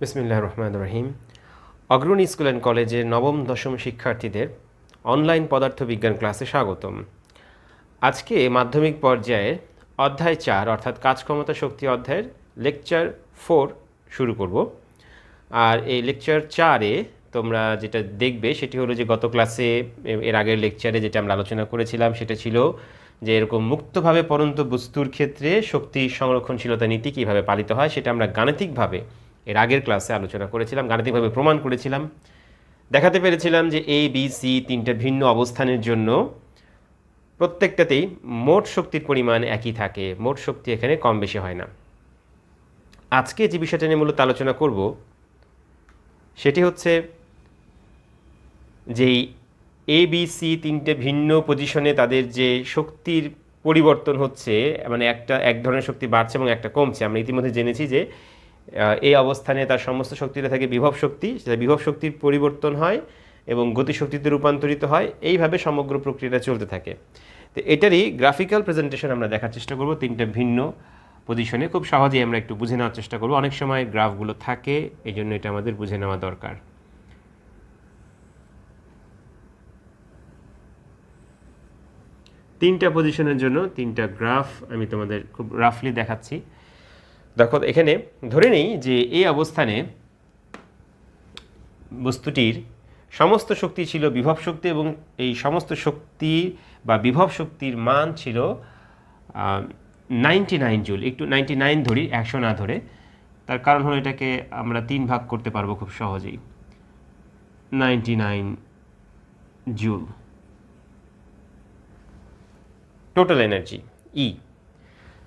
বিসমিল্লাহির রহমানির রহিম। অগ্রণী স্কুল অ্যান্ড কলেজের নবম দশম শিক্ষার্থীদের অনলাইন পদার্থবিজ্ঞান ক্লাসে স্বাগতম। আজকে মাধ্যমিক পর্যায়ের অধ্যায় 4 অর্থাৎ কাজক্ষমতা শক্তি অধ্যায়ের লেকচার 4 শুরু করব। আর এই লেকচার 4-এ তোমরা যেটা দেখবে সেটি হলো যে গত ক্লাসে এর আগের লেকচারে যেটা আমরা আলোচনা করেছিলাম সেটা ছিল যে এরকম মুক্তভাবে পড়ন্ত বস্তুর ক্ষেত্রে শক্তি সংরক্ষণশীলতা নীতি কীভাবে পালিত হয় সেটা আমরা গাণিতিকভাবে এর আগের ক্লাসে আলোচনা করেছিলাম, গাণিতিকভাবে প্রমাণ করেছিলাম। দেখাতে পেরেছিলাম যে এ বি সি তিনটা ভিন্ন অবস্থানের জন্য প্রত্যেকটাতেই মোট শক্তির পরিমাণ একই থাকে, মোট শক্তি এখানে কম বেশি হয় না। আজকে যে বিষয়টা নিয়ে মূলত আলোচনা করব সেটি হচ্ছে যেই এ বি সি তিনটে ভিন্ন পজিশনে তাদের যে শক্তির পরিবর্তন হচ্ছে, মানে এক ধরনের শক্তি বাড়ছে এবং একটা কমছে। আমরা ইতিমধ্যে জেনেছি যে এই অবস্থানে তার সমস্ত শক্তিটা থাকে বিভব শক্তি, সেটা বিভব শক্তির পরিবর্তন হয় এবং গতিশক্তিতে রূপান্তরিত হয়। এইভাবে সমগ্র প্রক্রিয়াটা চলতে থাকে। তো এটারই গ্রাফিক্যাল প্রেজেন্টেশন আমরা দেখার চেষ্টা করব তিনটা ভিন্ন পজিশনে। খুব সহজেই আমরা একটু বুঝে নেওয়ার চেষ্টা করব। অনেক সময় গ্রাফগুলো থাকে, এই জন্য এটা আমাদের বুঝে নেওয়া দরকার। তিনটা পজিশনের জন্য তিনটা গ্রাফ আমি তোমাদের খুব রাফলি দেখাচ্ছি। দেখো এখানে ধরে নেই যে এই অবস্থানে বস্তুটির সমস্ত শক্তি ছিল বিভব শক্তি এবং এই সমস্ত শক্তি বা বিভব শক্তির মান ছিল 99 জুল। একটু 99 ধরি, 100 না ধরে। তার কারণ হলো এটাকে আমরা 3 ভাগ করতে পারবো খুব সহজেই। 99 জুল টোটাল এনার্জি ই।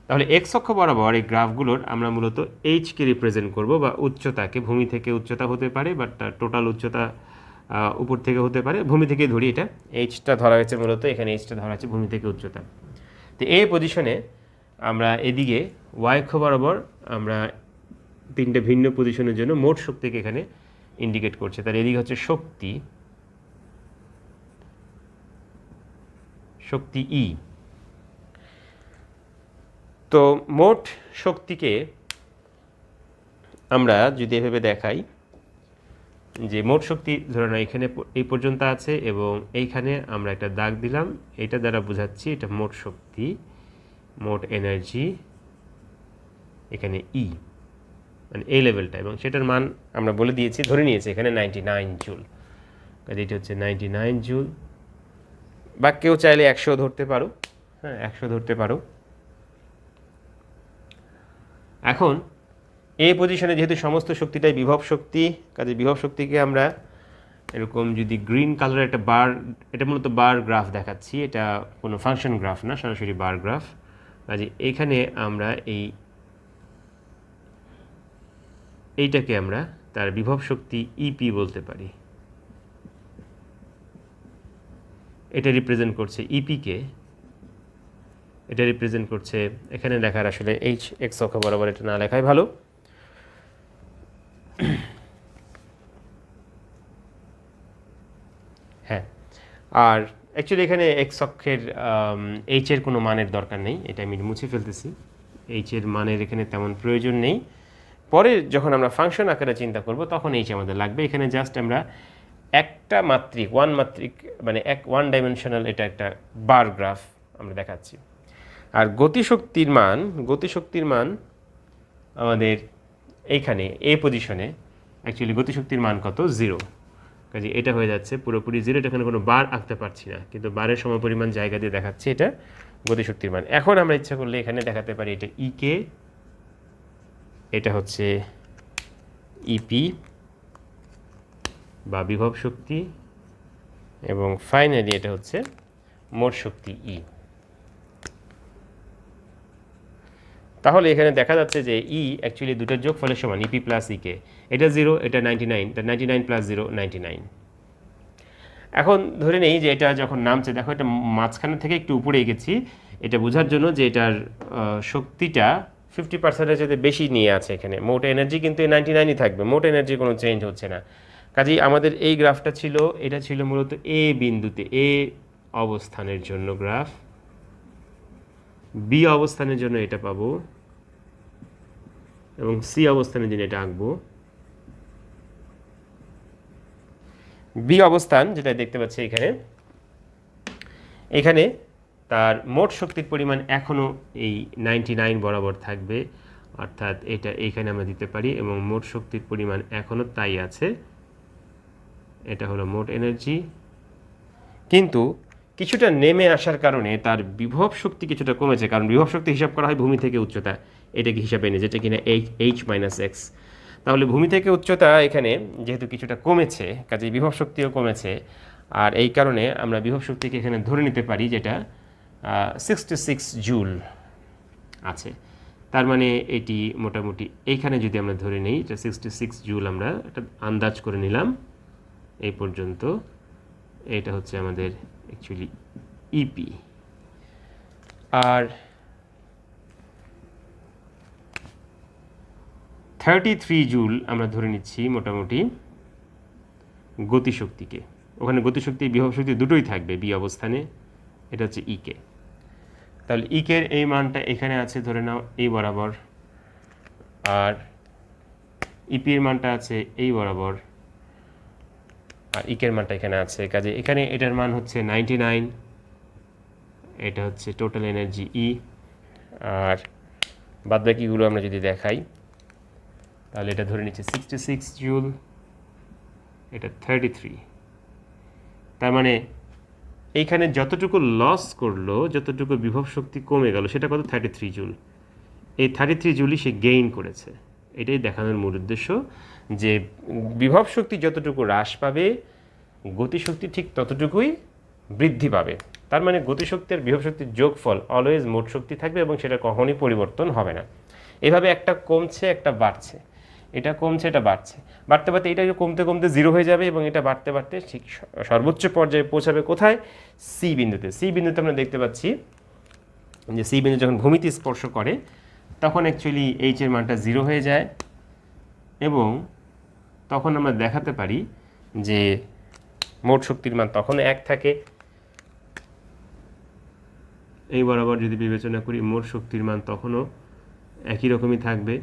তাহলে এক্স অক্ষ বরাবর এই গ্রাফগুলোর আমরা মূলত এইচকে রিপ্রেজেন্ট করব, বা উচ্চতাকে। ভূমি থেকে উচ্চতা হতে পারে, বাট টোটাল উচ্চতা উপর থেকে হতে পারে। ভূমি থেকে ধরি, এটা এইচটা ধরা হয়েছে মূলত, এখানে এইচটা ধরা হয়েছে ভূমি থেকে উচ্চতা। তো এই পজিশনে আমরা এদিকে ওয়াই অক্ষ বরাবর আমরা তিনটে ভিন্ন পজিশনের জন্য মোট শক্তিকে এখানে ইন্ডিকেট করছে। তার এদিকে হচ্ছে শক্তি ই। তো মোট শক্তিকে আমরা যদি এভাবে দেখাই যে মোট শক্তি ধরে নাও এখানে এই পর্যন্ত আছে এবং এইখানে আমরা একটা দাগ দিলাম, এটা দ্বারা বোঝাচ্ছি এটা মোট শক্তি, মোট এনার্জি এখানে ই, মানে এই লেভেলটা, এবং সেটার মান আমরা বলে দিয়েছি, ধরে নিয়েছি এখানে 99 জুল। কাজে এটা হচ্ছে 99 জুল, বা কেউ চাইলে 100 ধরতে পারো। হ্যাঁ, 100 ধরতে পারো। এখন এই পজিশনে যেহেতু সমস্ত শক্তিটাই বিভব শক্তি, কাজে বিভব শক্তিকে আমরা এরকম যদি গ্রিন কালারের একটা বার, এটা মূলত বার গ্রাফ দেখাচ্ছি, এটা কোনো ফাংশন গ্রাফ না, সরাসরি বার গ্রাফ। কাজে এখানে আমরা এইটাকে আমরা তার বিভব শক্তি ইপি বলতে পারি। এটা রিপ্রেজেন্ট করছে ইপিকে, এটা রিপ্রেজেন্ট করছে, এখানে লেখার আসলে এইচ এক্স অক্ষ বরাবর এটা না লেখাই ভালো। হ্যাঁ, আর অ্যাকচুয়ালি এখানে এক্স অক্ষের এইচের কোনো মানের দরকার নেই, এটা আমি মুছে ফেলতেছি। এইচের মানের এখানে তেমন প্রয়োজন নেই। পরে যখন আমরা ফাংশন আকারে চিন্তা করব তখন এইচ আমাদের লাগবে। এখানে জাস্ট আমরা একটা মাত্রিক, মানে ওয়ান ডাইমেনশনাল এটা একটা বার গ্রাফ আমরা দেখাচ্ছি। আর গতিশক্তির মান আমাদের এইখানে এই পজিশনে অ্যাকচুয়ালি গতিশক্তির মান কত? 0। কাজে এটা হয়ে যাচ্ছে পুরোপুরি 0। এটা এখানে কোনো বার আঁকতে পারছি না, কিন্তু বারের সমপরিমাণ জায়গা দিয়ে দেখাচ্ছি এটা গতিশক্তির মান। এখন আমরা ইচ্ছা করলে এখানে দেখাতে পারি এটা ইকে, এটা হচ্ছে ইপি বা বিভব শক্তি, এবং ফাইনালি এটা হচ্ছে মোট শক্তি ই। তাহলে এখানে দেখা যাচ্ছে যে ই অ্যাকচুয়ালি দুটোর যোগফলের সমান, ইপি প্লাস ইকে। এটা 0, এটা 99, এটা 99 প্লাস 0 99। এখন ধরে নেই যে এটা যখন নামছে, দেখো এটা মাঝখানে থেকে একটু উপরে গেছি, এটা বোঝার জন্য যে এটার শক্তিটা 50%-এর চেয়ে বেশি নিয়ে আছে এখানে। মোট এনার্জি কিন্তু 99ই থাকবে, মোট এনার্জি কোনো চেঞ্জ হচ্ছে না। কাজেই আমাদের এই গ্রাফটা ছিল, এটা ছিল মূলত এ বিন্দুতে, এ অবস্থানের জন্য গ্রাফ। বি অবস্থানের জন্য এটা পাবো এবং সি অবস্থানের জন্য এটা আঁকবো। বি অবস্থান যেটা দেখতে পাচ্ছি এখানে তার মোট শক্তির পরিমাণ এখনও এই 99 বরাবর থাকবে, অর্থাৎ এটা এইখানে আমরা দিতে পারি, এবং মোট শক্তির পরিমাণ এখনও তাই আছে। এটা হলো মোট এনার্জি, কিন্তু কিছুটা নেমে আসার কারণে তার বিভব শক্তি কিছুটা কমেছে, কারণ বিভব শক্তি হিসাব করা হয় ভূমি থেকে উচ্চতা, এটাকে হিসাবে এনে, যেটা কিনা h-x। তাহলে ভূমি থেকে উচ্চতা এখানে যেহেতু কিছুটা কমেছে, কাজে বিভব শক্তিও কমেছে, আর এই কারণে আমরা বিভব শক্তিকে এখানে ধরে নিতে পারি যেটা 66 জুল আছে। তার মানে এটি মোটামুটি এইখানে যদি আমরা ধরে নিই এটা 66 জুল, আমরা একটা আন্দাজ করে নিলাম এই পর্যন্ত। এটা হচ্ছে আমাদের অ্যাকচুয়ালি ইপি। আর 33 জুল আমরা ধরে নিচ্ছি মোটামুটি গতিশক্তিকে। ওখানে গতিশক্তি বিভব শক্তি দুটোই থাকবে বি অবস্থানে। এটা হচ্ছে ইকে। তাহলে ইকের এই মানটা এখানে আছে ধরে নাও এই বরাবর, আর ইপির মানটা আছে এই বরাবর, আর ইকের মানটা এখানে আছে। কাজে এখানে এটার মান হচ্ছে 99, এটা হচ্ছে টোটাল এনার্জি ই। আর বাদবাকিগুলো আমরা যদি দেখাই তাহলে এটা ধরে নিচ্ছে 66 জুল, এটা 33। তার মানে এইখানে যতটুকু লস করলো, যতটুকু বিভব শক্তি কমে গেল, সেটা কত? 33 জুল। এই 33 জুলই সে গেইন করেছে। এটাই দেখানোর মূল উদ্দেশ্য যে বিভব শক্তি যতটুকু হ্রাস পাবে, গতিশক্তি ঠিক ততটুকুই বৃদ্ধি পাবে। তার মানে গতিশক্তি আর বিভব শক্তির যোগফল অলওয়েজ মোট শক্তি থাকবে এবং সেটা কখনোই পরিবর্তন হবে না। এভাবে একটা কমছে একটা বাড়ছে, এটা কমছে এটা বাড়ছে, বাড়তে বাড়তে এটা কমতে কমতে জিরো হয়ে যাবে এবং এটা বাড়তে বাড়তে ঠিক সর্বোচ্চ পর্যায়ে পৌঁছাবে কোথায়? সি বিন্দুতে। সি বিন্দুতে আমরা দেখতে পাচ্ছি যে সি বিন্দু যখন ভূমিতে স্পর্শ করে তখন অ্যাকচুয়ালি এইচ এর মানটা জিরো হয়ে যায়, এবং তখন আমরা দেখাতে পারি যে মোট শক্তির মান তখন 1 থাকে। এই বরাবর যদি বিবেচনা করি মোট শক্তির মান তখনও একই রকমই থাকবে।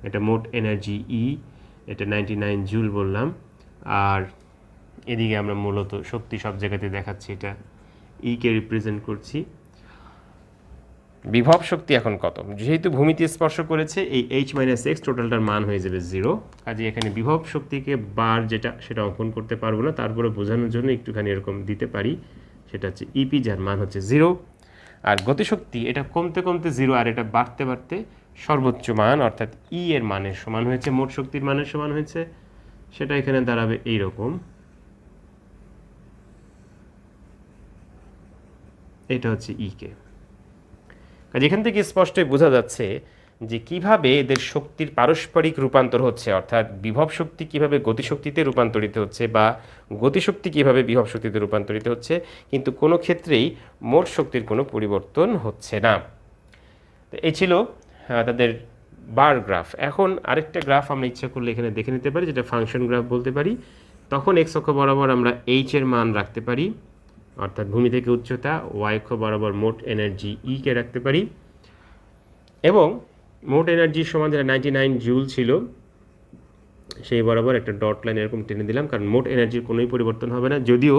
এটা মোট এনার্জি ই, এটা 99 জুল বললাম। আর এদিকে আমরা মূলত শক্তি সব জায়গাতে দেখাচ্ছি, এটা ইকে রিপ্রেজেন্ট করছি। বিভব শক্তি এখন কত? যেহেতু ভূমিতে স্পর্শ করেছে এই h-x টোটালটার মান হয়ে যাবে 0। কাজে এখানে বিভব শক্তিকে বার যেটা সেটা অঙ্কন করতে পারবো না, তারপরে বোঝানোর জন্য একটুখানি এরকম দিতে পারি, সেটা হচ্ছে ইপি যার মান হচ্ছে 0। আর গতিশক্তি এটা কমতে কমতে 0, আর এটা বাড়তে বাড়তে সর্বোচ্চ মান অর্থাৎ ই এর মানের সমান হয়েছে, মোট শক্তির মানের সমান হয়েছে। সেটা এখানে দাঁড়াবে এইরকম, এটা হচ্ছে ইকে। কাজে এখান থেকে স্পষ্টই বোঝা যাচ্ছে যে কিভাবে এদের শক্তির পারস্পরিক রূপান্তর হচ্ছে, অর্থাৎ বিভব শক্তি কিভাবে গতিশক্তিতে রূপান্তরিত হচ্ছে বা গতিশক্তি কিভাবে বিভব শক্তিতে রূপান্তরিত হচ্ছে, কিন্তু কোনো ক্ষেত্রেই মোট শক্তির কোনো পরিবর্তন হচ্ছে না। তো এই ছিল তাদের বার গ্রাফ। এখন আরেকটা গ্রাফ আমরা ইচ্ছা করলে এখানে দেখে নিতে পারি, যেটা ফাংশন গ্রাফ বলতে পারি। তখন এক্স অক্ষ বরাবর আমরা এইচ এর মান রাখতে পারি, অর্থাৎ ভূমি থেকে উচ্চতা, ওয়াই অক্ষ বরাবর মোট এনার্জি ইকে রাখতে পারি, এবং মোট এনার্জির সমান যেটা 99 জুল ছিল সেই বরাবর একটা ডট লাইন এরকম টেনে দিলাম, কারণ মোট এনার্জির কোনোই পরিবর্তন হবে না, যদিও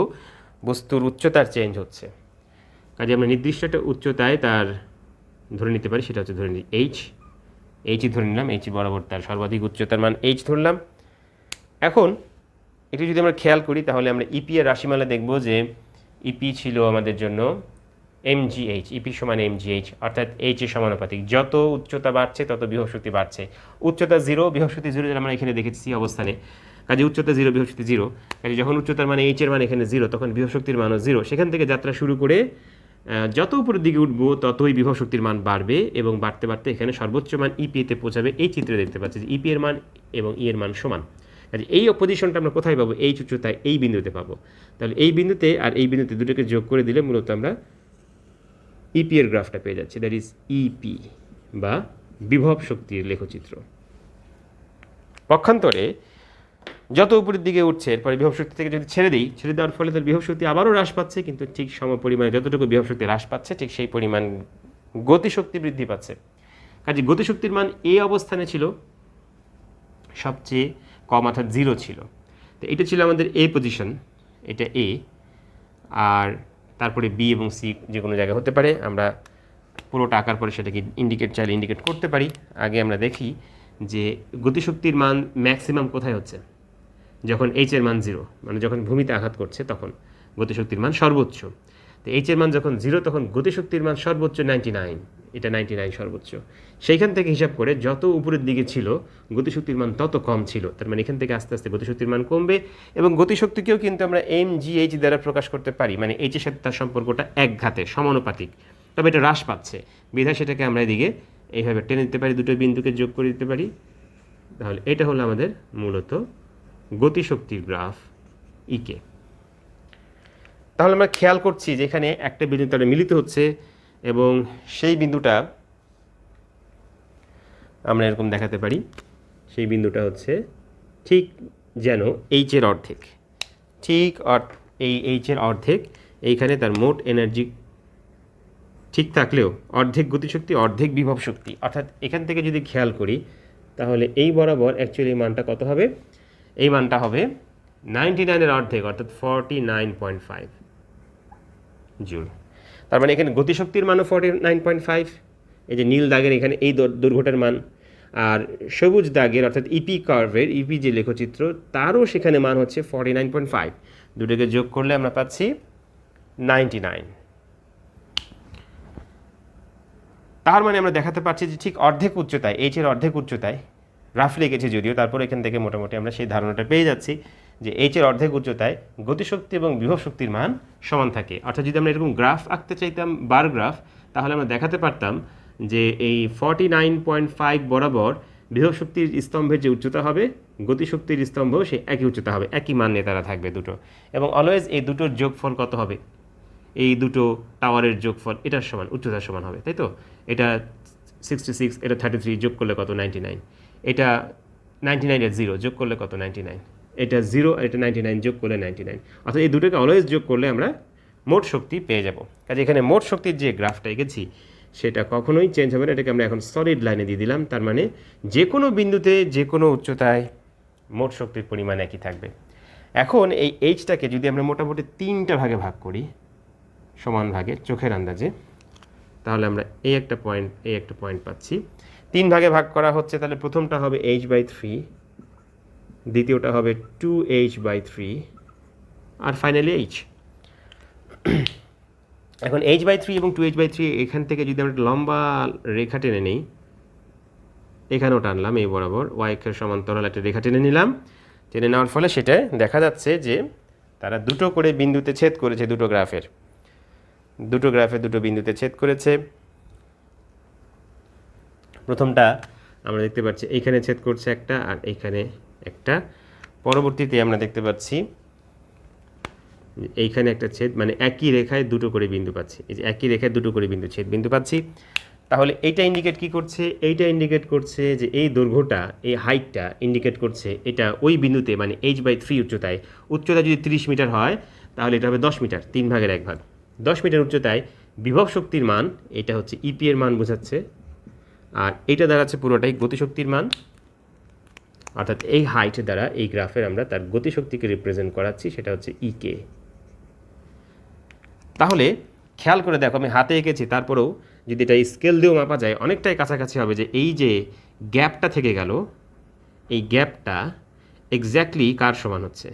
বস্তুর উচ্চতার চেঞ্জ হচ্ছে। কাজে আমরা নির্দিষ্ট একটা উচ্চতায় তার ধরে নিতে পারি, সেটা হচ্ছে ধরে নিই এইচই ধরে নিলাম, এইচ বরাবর তার সর্বাধিক উচ্চতার মান এইচ ধরলাম। এখন একটু যদি আমরা খেয়াল করি তাহলে আমরা ইপি এর রাশিমালা দেখব যে ইপি ছিল আমাদের জন্য mgh, ইপি সমান mgh, অর্থাৎ এইচ এর সমানুপাতিক। যত উচ্চতা বাড়ছে তত বিভব শক্তি বাড়ছে। উচ্চতা 0, বিভব শক্তি 0 আমরা এখানে দেখেছি অবস্থানে। কাজে উচ্চতা 0, বিভব শক্তি 0। কাজে যখন উচ্চতার মানে এইচ এর মান এখানে 0, তখন বিভব শক্তির মানও 0। সেখান থেকে যাত্রা শুরু করে যত উপরের দিকে উঠবো ততই বিভব শক্তির মান বাড়বে, এবং বাড়তে বাড়তে এখানে সর্বোচ্চ মান ইপিতে পৌঁছাবে। এই চিত্রে দেখতে পাচ্ছি যে ইপি এর মান এবং ই এর মান সমান। কাজে এই পজিশনটা আমরা কোথায় পাবো? এইচ উচ্চতায় এই বিন্দুতে পাবো। তাহলে এই বিন্দুতে আর এই বিন্দুতে দুটোকে যোগ করে দিলে মূলত আমরা ইপি এর গ্রাফটা পেয়ে যাচ্ছি, দ্যাট ইজ ইপি বা বিভব শক্তির লেখচিত্র। পক্ষান্তরে যত উপরের দিকে উঠছে এরপরে বিভব শক্তি থেকে যদি ছেড়ে দেওয়ার ফলে তার বিভব শক্তি আবারও হ্রাস পাচ্ছে, কিন্তু ঠিক সম পরিমাণে যতটুকু বিভব শক্তি হ্রাস পাচ্ছে ঠিক সেই পরিমাণ গতিশক্তি বৃদ্ধি পাচ্ছে। কাজে গতিশক্তির মান এই অবস্থানে ছিল সবচেয়ে কম, অর্থাৎ 0 ছিল। তো এটা ছিল আমাদের এ পজিশন, এটা এ, আর তারপরে বি এবং সি যে কোনো জায়গায় হতে পারে। আমরা পুরোটা আঁকার পরে সেটাকে চাইলে ইন্ডিকেট করতে পারি। আগে আমরা দেখি যে গতিশক্তির মান ম্যাক্সিমাম কোথায় হচ্ছে, যখন এইচ এর মান 0, মানে যখন ভূমিতে আঘাত করছে তখন গতিশক্তির মান সর্বোচ্চ। তো এইচ এর মান যখন 0 তখন গতিশক্তির মান সর্বোচ্চ 99, এটা 99 সর্বোচ্চ। সেইখান থেকে হিসাব করে যত উপরের দিকে ছিল গতিশক্তির মান তত কম ছিল, তার মানে এখান থেকে আস্তে আস্তে গতিশক্তির মান কমবে। এবং গতিশক্তিকেও কিন্তু আমরা mgh দ্বারা প্রকাশ করতে পারি, মানে এইচ এর সাথে তার সম্পর্কটা একঘাতে সমানুপাতিক, তবে এটা হ্রাস পাচ্ছে বিধায় সেটাকে আমরা এদিকে এইভাবে টেনে দিতে পারি, দুটো বিন্দুকে যোগ করে দিতে পারি। তাহলে এটা হলো আমাদের মূলত গতিশক্তির গ্রাফ ইকে। তাহলে আমরা খেয়াল করছি যে এখানে একটা বিন্দু তারা মিলিত হচ্ছে এবং সেই বিন্দুটা আমরা এরকম দেখাতে পারি, সেই বিন্দুটা হচ্ছে ঠিক যেন এইচ এর অর্ধেক, ঠিক এই এইচ এর অর্ধেক। এইখানে তার মোট এনার্জি ঠিক থাকলেও অর্ধেক গতিশক্তি অর্ধেক বিভব শক্তি, অর্থাৎ এখান থেকে যদি খেয়াল করি তাহলে এই বরাবর অ্যাকচুয়ালি মানটা কত হবে, এই মানটা হবে 99-এর অর্ধেক, অর্থাৎ 49.5 জুল। তার মানে এখানে গতিশক্তির মানও 49.5, এই যে নীল দাগের এখানে এই দৈর্ঘ্যটার মান, আর সবুজ দাগের অর্থাৎ ইপি কার্ভের ইপি যে লেখচিত্র তারও সেখানে মান হচ্ছে 49.5, দুটোকে যোগ করলে আমরা পাচ্ছি 99। তার মানে আমরা দেখাতে পারছি যে ঠিক অর্ধেক উচ্চতায়, এইচ এর অর্ধেক উচ্চতায়, রাফলি গেছে যদিও, তারপর এখান থেকে মোটামুটি আমরা সেই ধারণাটা পেয়ে যাচ্ছি যে এইচ এর অর্ধেক উচ্চতায় গতিশক্তি এবং বিভব শক্তির মান সমান থাকে। অর্থাৎ যদি আমরা এরকম গ্রাফ আঁকতে চাইতাম, বার গ্রাফ, তাহলে আমরা দেখাতে পারতাম যে এই 49.5 বরাবর বিভব শক্তির স্তম্ভের যে উচ্চতা হবে গতিশক্তির স্তম্ভও সে একই উচ্চতা হবে, একই মান নিয়ে তারা থাকবে দুটো। এবং অলওয়েজ এই দুটোর যোগফল কত হবে, এই দুটো টাওয়ারের যোগফল এটার সমান, উচ্চতার সমান হবে, তাই তো? এটা 66, এটা 33, যোগ করলে কত 99, এটা 99 এর 0 যোগ করলে কত 99, এটা 0 আর এটা 99 যোগ করলে 99, অর্থাৎ এই দুটোকে অলওয়েজ যোগ করলে আমরা মোট শক্তি পেয়ে যাব। কাজে এখানে মোট শক্তির যে গ্রাফটা এঁকেছি সেটা কখনোই চেঞ্জ হবে না, এটাকে আমরা এখন সলিড লাইনে দিয়ে দিলাম। তার মানে যে কোনো বিন্দুতে যে কোনো উচ্চতায় মোট শক্তির পরিমাণ একই থাকবে। এখন এই এইচটাকে যদি আমরা মোটামুটি 3টা ভাগে ভাগ করি সমান ভাগে চোখের আন্দাজে, তাহলে আমরা এই একটা পয়েন্ট পাচ্ছি। 3 ভাগে ভাগ করা হচ্ছে, তাহলে প্রথমটা হবে h/3, দ্বিতীয়টা হবে 2h/3, আর ফাইনালি h। এখন h/3 এবং 2h/3 এখান থেকে যদি আমরা লম্বা রেখা টেনে নিই, এখানেও টানলাম এই বরাবর y অক্ষের সমান্তরাল একটা রেখা টেনে নিলাম, টেনে নেওয়ার ফলে সেটা দেখা যাচ্ছে যে তারা দুটো করে বিন্দুতে ছেদ করেছে, দুটো গ্রাফে দুটো বিন্দুতে ছেদ করেছে। প্রথমটা আমরা দেখতে পাচ্ছি এইখানে ছেদ করছে একটা, আর এইখানে একটা। পরবর্তীতে আমরা দেখতে পাচ্ছি এইখানে একটা ছেদ, মানে একই রেখায় দুটো করে বিন্দু পাচ্ছি, এই যে একই রেখায় দুটো করে বিন্দু পাচ্ছি। তাহলে এইটা ইন্ডিকেট কি করছে, এইটা ইন্ডিকেট করছে যে এই দৈর্ঘ্যটা, এই হাইটটা ইন্ডিকেট করছে এটা ওই বিন্দুতে, মানে h/3 উচ্চতায়, উচ্চতা যদি 30 মিটার হয় তাহলে এটা হবে 10 মিটার, 3 ভাগের 1 ভাগ। 10 মিটার উচ্চতায় বিভব শক্তির মান, এটা হচ্ছে ইপি এর মান বোঝাচ্ছে, আর এটা দাঁড়াচ্ছে পুরোটাই গতিশক্তির মান। অর্থাৎ এই হাইট দ্বারা এই গ্রাফের আমরা তার গতিশক্তিকে রিপ্রেজেন্ট করাচ্ছি, সেটা হচ্ছে ইকে। তাহলে খেয়াল করে দেখো, আমি হাতে এঁকেছি, তারপরেও যদি এটা স্কেল দিয়েও মাপা যায় অনেকটাই কাছাকাছি হবে যে এই যে গ্যাপটা থেকে গেল, এই গ্যাপটা এক্স্যাক্টলি কার সমান হচ্ছে,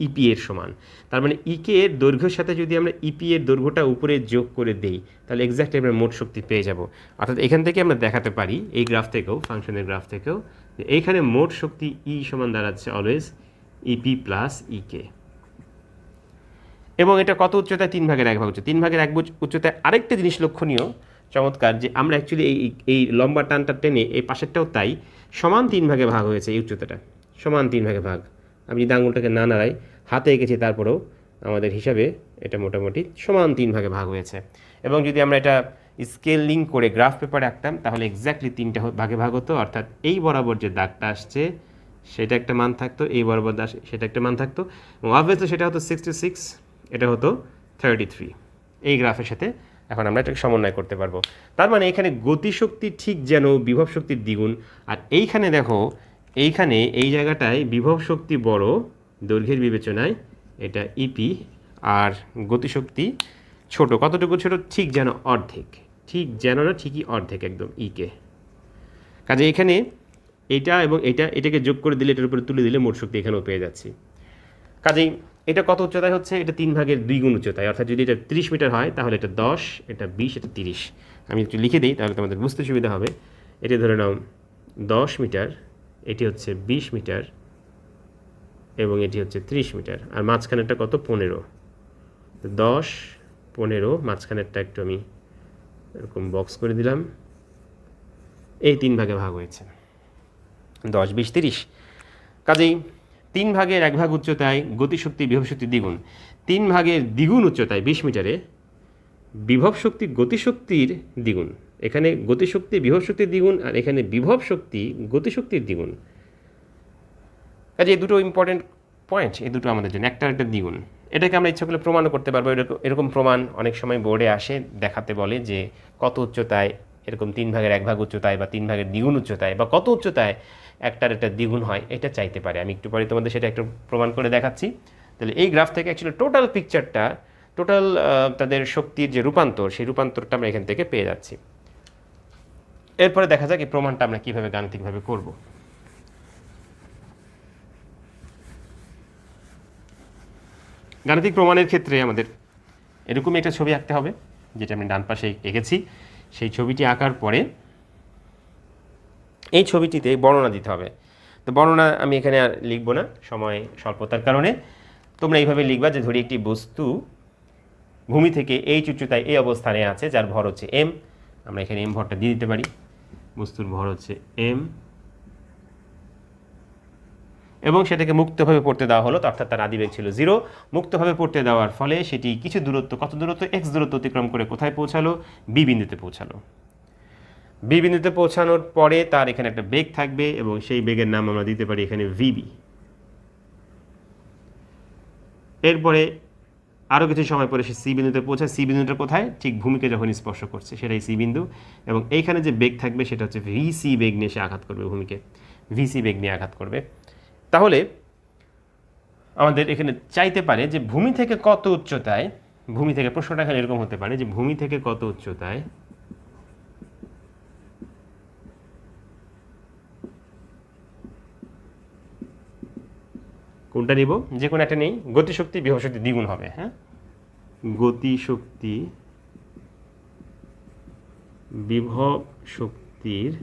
ইপি এর সমান। তার মানে ইকে এর দৈর্ঘ্যের সাথে যদি আমরা ইপি এর দৈর্ঘ্যটা উপরে যোগ করে দেই তাহলে এক্স্যাক্টলি আমরা মোট শক্তি পেয়ে যাব। অর্থাৎ এখান থেকে আমরা দেখাতে পারি, এই গ্রাফ থেকেও, ফাংশনের গ্রাফ থেকেও, যে এইখানে মোট শক্তি ই সমান দাঁড়াচ্ছে অলওয়েজ ইপি প্লাস ইকে। এবং এটা কত উচ্চতায়, 3 ভাগের 1 ভাগ উচ্চতা। 3 ভাগের 1 উচ্চতায় আরেকটা জিনিস লক্ষণীয় চমৎকার, যে আমরা অ্যাকচুয়ালি এই লম্বা টানটা টেনে এই পাশেরটাও তাই সমান 3 ভাগে ভাগ হয়েছে, এই উচ্চতাটা সমান 3 ভাগে ভাগ। আমি যদি আঙুলটাকে না নাড়াই, হাতে এঁকেছি, তারপরেও আমাদের হিসাবে এটা মোটামুটি সমান 3 ভাগে ভাগ হয়েছে। এবং যদি আমরা এটা স্কেলিং করে গ্রাফ পেপারে আঁকতাম তাহলে এক্স্যাক্টলি 3টা ভাগে ভাগ হতো। অর্থাৎ এই বরাবর যে দাগটা আসছে সেটা একটা মান থাকতো, এই বরাবর সেটা একটা মান থাকতো, এবং অবভিয়াসলি সেটা হতো 66, এটা হতো 33। এই গ্রাফের সাথে এখন আমরা এটাকে সমন্বয় করতে পারবো। তার মানে এখানে গতিশক্তি ঠিক যেন বিভব শক্তির দ্বিগুণ, আর এইখানে দেখো, এইখানে এই জায়গাটায় বিভব শক্তি বড় দৈর্ঘ্যের বিবেচনায় এটা ইপি, আর গতিশক্তি ছোট, কতটুকু ছোট, ঠিক যেন অর্ধেক, ঠিক যেন না ঠিকই অর্ধেক একদম ইকে। কাজে এখানে এটা এবং এটাকে যোগ করে দিলে, এটার উপরে তুলে দিলে মোট শক্তি এখানেও পেয়ে যাচ্ছি। কাজেই এটা কত উচ্চতায় হচ্ছে? এটা 3/2 উচ্চতায়, অর্থাৎ যদি এটা 30 মিটার হয় তাহলে এটা 10, এটা 20, এটা 30। আমি একটু লিখে দিই তাহলে তোমাদের বুঝতে সুবিধা হবে। এটি ধরে নাও 10 মিটার, এটি হচ্ছে 20 মিটার এবং এটি হচ্ছে 30 মিটার, আর মাঝখানেরটা কত? 15। 10, 15, মাঝখানেরটা একটু আমি এরকম বক্স করে দিলাম। এই 3 ভাগে ভাগ হয়েছে, 10, 20, 30। কাজেই 3/1 উচ্চতায় গতিশক্তি বিভবশক্তি দ্বিগুণ, 3/2 উচ্চতায় 20 মিটারে বিভব শক্তি গতিশক্তির দ্বিগুণ। এখানে গতিশক্তি বিভবশক্তির দ্বিগুণ, আর এখানে বিভব শক্তি গতিশক্তির দ্বিগুণ। কাজে এই দুটো ইম্পর্টেন্ট পয়েন্ট, এই দুটো আমাদের জন্য একটা দ্বিগুণ। এটাকে আমরা ইচ্ছা করলে প্রমাণও করতে পারবো। এরকম প্রমাণ অনেক সময় বোর্ডে আসে, দেখাতে বলে যে কত উচ্চতায় এরকম 3/1 উচ্চতায় বা 3/2 উচ্চতায় বা কত উচ্চতায় একটার একটা দ্বিগুণ হয়, এটা চাইতে পারে। আমি একটু পরে তোমাদের সেটা একটু প্রমাণ করে দেখাচ্ছি। তাহলে এই গ্রাফ থেকে অ্যাকচুয়ালি টোটাল পিকচারটা, টোটাল তাদের শক্তির যে রূপান্তর, সেই রূপান্তরটা আমরা এখান থেকে পেয়ে যাচ্ছি। এরপরে দেখা যাক এই প্রমাণটা আমরা কীভাবে গাণিতিকভাবে করব। গাণিতিক প্রমাণের ক্ষেত্রে আমাদের এরকমই একটা ছবি আঁকতে হবে, যেটা আমি ডান পাশে এঁকেছি। সেই ছবিটি আঁকার পরে এই ছবিটিতে বর্ণনা দিতে হবে। তো বর্ণনা আমি এখানে আর লিখব না, সময় স্বল্পতার কারণে। তোমরা এইভাবে লিখবা যে ধরি একটি বস্তু ভূমি থেকে এই উচ্চতায় এই অবস্থানে আছে, যার ভর হচ্ছে এম। আমরা এখানে এম ভরটা দিয়ে দিতে পারি। বস্তুর ভর হচ্ছে এম এবং সেটাকে মুক্তভাবে পড়তে দেওয়া হলো, অর্থাৎ তার আদিবেগ ছিল 0। মুক্তভাবে পড়তে দেওয়ার ফলে সেটি কিছু দূরত্ব, কত দূরত্ব? এক্স দূরত্ব অতিক্রম করে কোথায় পৌঁছালো? বি বিন্দুতে পৌঁছালো। বি বিন্দুতে পৌঁছানোর পরে তার এখানে একটা বেগ থাকবে এবং সেই বেগের নাম আমরা দিতে পারি এখানে ভিবি। এরপরে আরও কিছু সময় পরে সে সি বিন্দুতে পৌঁছায়। সি বিন্দুটা কোথায়? ঠিক ভূমিকে যখন স্পর্শ করছে সেটাই সি বিন্দু, এবং এইখানে যে বেগ থাকবে সেটা হচ্ছে ভিসি বেগ নিয়ে সে আঘাত করবে ভূমিকে, ভিসি বেগ নিয়ে আঘাত করবে। তাহলে আমাদের এখানে চাইতে পারে যে ভূমি থেকে কত উচ্চতায়, ভূমি থেকে, প্রশ্নটা এখানে এরকম হতে পারে যে ভূমি থেকে কত উচ্চতায় কোনটা নিব? যে কোনো একটা নেই। গতিশক্তি বিভবশক্তি দ্বিগুণ হবে। হ্যাঁ, গতিশক্তি বিভব শক্তির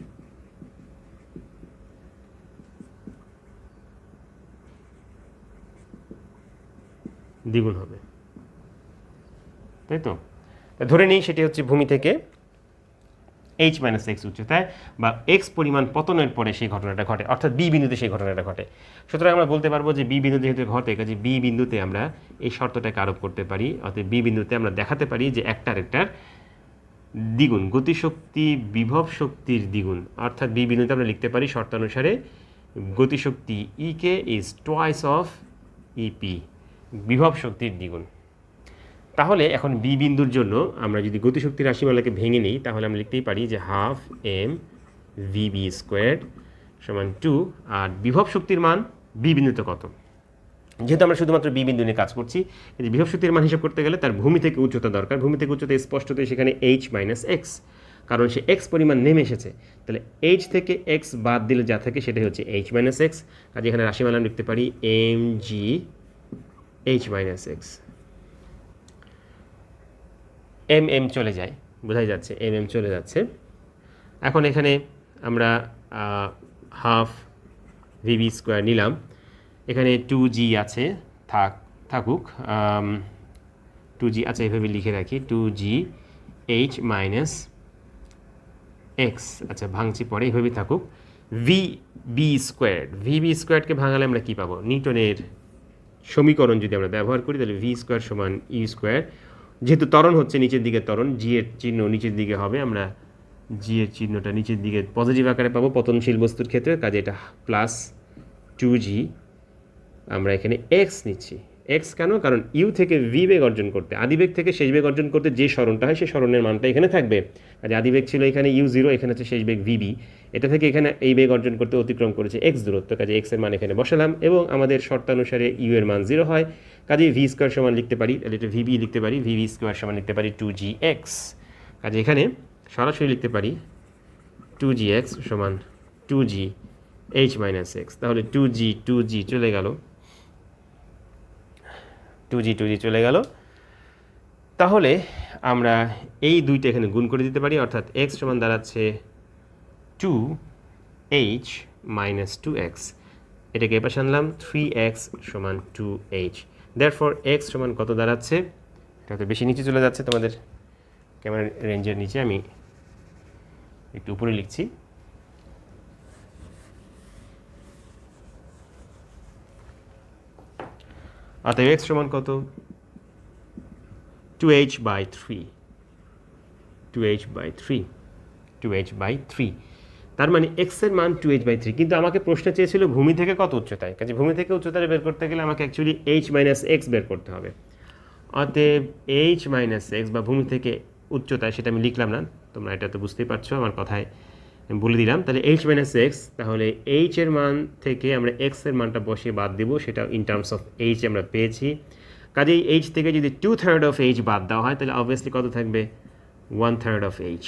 দ্বিগুণ হবে, তাই তো? ধরে নিই সেটি হচ্ছে ভূমি থেকে h - x উচ্চতায় বা x পরিমাণ পতনের পরে সেই ঘটনাটা ঘটে, অর্থাৎ বি বিন্দুতে সেই ঘটনাটা ঘটে। সুতরাং আমরা বলতে পারবো যে বি বিন্দু যেহেতু ঘটে, কাজে বি বিন্দুতে আমরা এই শর্তটাকে আরোপ করতে পারি। অর্থাৎ বি বিন্দুতে আমরা দেখাতে পারি যে একটার দ্বিগুণ, গতিশক্তি বিভব শক্তির দ্বিগুণ। অর্থাৎ বি বিন্দুতে আমরা লিখতে পারি শর্তানুসারে গতিশক্তি ইকে ইজ টোয়াইস অফ ইপি, বিভব শক্তির দ্বিগুণ। তাহলে এখন বি বিন্দুর জন্য আমরা যদি গতিশক্তির রাশিমালাকে ভেঙে নিই, তাহলে আমরা লিখতেই পারি যে হাফ এম ভিবি স্কোয়ার্ড সমান 2, আর বিভব শক্তির মান বি বিন্দুতে কত? যেহেতু আমরা শুধুমাত্র বি বিন্দু নিয়ে কাজ করছি, এই বিভব শক্তির মান হিসাব করতে গেলে তার ভূমি থেকে উচ্চতা দরকার। ভূমি থেকে উচ্চতা স্পষ্টতই সেখানে h - x, কারণ সে x পরিমাণ নেমে এসেছে। তাহলে h থেকে x বাদ দিলে যা থাকে সেটাই হচ্ছে h - x। কাজে এখানে রাশিমালা লিখতে পারি M G h - x। M M চলে যায়, বোঝাই যাচ্ছে এম এম চলে যাচ্ছে। এখন এখানে আমরা হাফ ভিবি স্কোয়ার নিলাম, এখানে 2g আছে, থাকুক 2g। আচ্ছা, এভাবে লিখে রাখি 2g h - x। আচ্ছা, ভাঙছি পরে, এইভাবেই থাকুক। ভিবি স্কোয়ারকে ভাঙালে আমরা কী পাবো? নিউটনের সমীকরণ যদি আমরা ব্যবহার করি তাহলে ভি স্কোয়ার সমান ইউ স্কোয়ার। যেহেতু ত্বরণ হচ্ছে নিচের দিকে ত্বরণ, জি এর চিহ্ন নিচের দিকে হবে, আমরা জি এর চিহ্নটা নিচের দিকে পজিটিভ আকারে পাবো পতনশীল বস্তুর ক্ষেত্রে। কাজে এটা প্লাস 2g, আমরা এখানে এক্স নিচ্ছি, এক্স কেন? কারণ ইউ থেকে ভি বেগ অর্জন করতে, আদিবেগ থেকে শেষ বেগ অর্জন করতে যে সরণটা হয় সেই সরণের মানটা এখানে থাকবে। আর আদিবেগ ছিল এখানে ইউ জিরো, এখানে হচ্ছে শেষ বেগ ভিবি, এটা থেকে এখানে এই বেগ অর্জন করতে অতিক্রম করেছে এক্স দূরত্ব, কাজে এক্সের মান এখানে বসালাম এবং আমাদের শর্তানুসারে ইউ এর মান জিরো হয়, কাজে ভি স্কোয়ার সমান লিখতে পারি, তাহলে এটা ভিবি লিখতে পারি, ভিবি স্কোয়ার সমান লিখতে পারি 2gx। কাজে এখানে সরাসরি লিখতে পারি 2gx সমান 2gh মাইনাস এক্স, তাহলে 2g চলে গেল, 2g চলে গেল। তাহলে আমরা এই দুইটা এখানে গুণ করে দিতে পারি, অর্থাৎ x সমান দাঁড়াচ্ছে 2h মাইনাস 2x, এটাকে এপাশে আনলাম 3x সমান 2h। দেয়ারফর x সমান কত দাঁড়াচ্ছে? এটা তো বেশি নিচে চলে যাচ্ছে তোমাদের ক্যামেরা রেঞ্জের নিচে, আমি একটু উপরে লিখছি। অতএব x সমান কত? 2h by 3, 2h by 3। তার মানে x এর মান 2h বাই 3, কিন্তু আমাকে প্রশ্ন চেয়েছিল ভূমি থেকে কত উচ্চতায়, কাজে ভূমি থেকে উচ্চতায় বের করতে গেলে আমাকে অ্যাকচুয়ালি h মাইনাস এক্স বের করতে হবে। অতএব h মাইনাস এক্স বা ভূমি থেকে উচ্চতায়, সেটা আমি লিখলাম না, তোমরা এটা তো বুঝতেই পারছো, আমার কথায় আমি বলে দিলাম। তাহলে h মাইনাস এক্স, তাহলে h এর মান থেকে আমরা x এর মানটা বসিয়ে বাদ দেব, সেটা ইন টার্মস অফ h আমরা পেয়েছি। কাজেই h থেকে যদি 2/3 অফ h বাদ দেওয়া হয় তাহলে অবভিয়াসলি কত থাকবে? 1/3 অফ h,